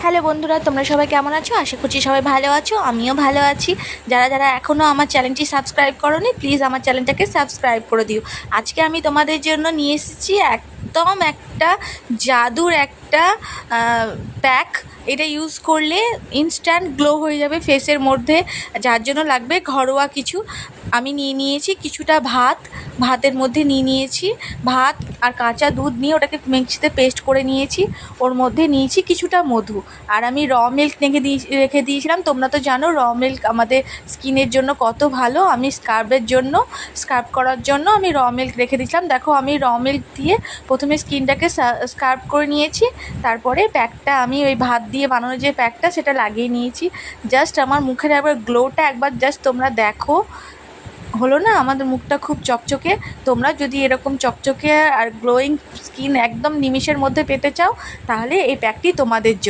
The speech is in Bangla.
হ্যালো বন্ধুরা, তোমরা সবাই কেমন আছো? আশা করছি সবাই ভালো আছো, আমিও ভালো আছি। যারা যারা এখনও আমার চ্যানেলটি সাবস্ক্রাইব করোনি, প্লিজ আমার চ্যানেলটাকে সাবস্ক্রাইব করে দিও। আজকে আমি তোমাদের জন্য নিয়ে এসেছি একদম একটা জাদুর একটা প্যাক। এটা ইউজ করলে ইনস্ট্যান্ট গ্লো হয়ে যাবে ফেসের মধ্যে। যার জন্য লাগবে ঘরোয়া কিছু। আমি নিয়ে নিয়েছি কিছুটা ভাতের মধ্যে নিয়েছি ভাত আর কাঁচা দুধ নিয়ে ওটাকে মিক্সিতে পেস্ট করে নিয়েছি। ওর মধ্যে নিয়েছি কিছুটা মধু, আর আমি মিল্ক রেখে দিয়েছিলাম। তোমরা তো জানো মিল্ক আমাদের স্কিনের জন্য কত ভালো। আমি স্কার্ব করার জন্য আমি মিল্ক রেখে দিয়েছিলাম। দেখো, আমি মিল্ক দিয়ে প্রথমে স্কিনটাকে স্কার্ব করে নিয়েছি। তারপরে প্যাকটা আমি ওই ভাত দিয়ে বানানো যে প্যাকটা সেটা লাগিয়ে নিয়েছি। জাস্ট আমার মুখের একবার গ্লোটা একবার জাস্ট তোমরা দেখো। হলো না আমাদের মুখটা খুব চকচকে? তোমরা যদি এরকম চকচকে আর গ্লোয়িং স্কিন একদম নিমিষের মধ্যে পেতে চাও, তাহলে এই প্যাকটি তোমাদের জন্য।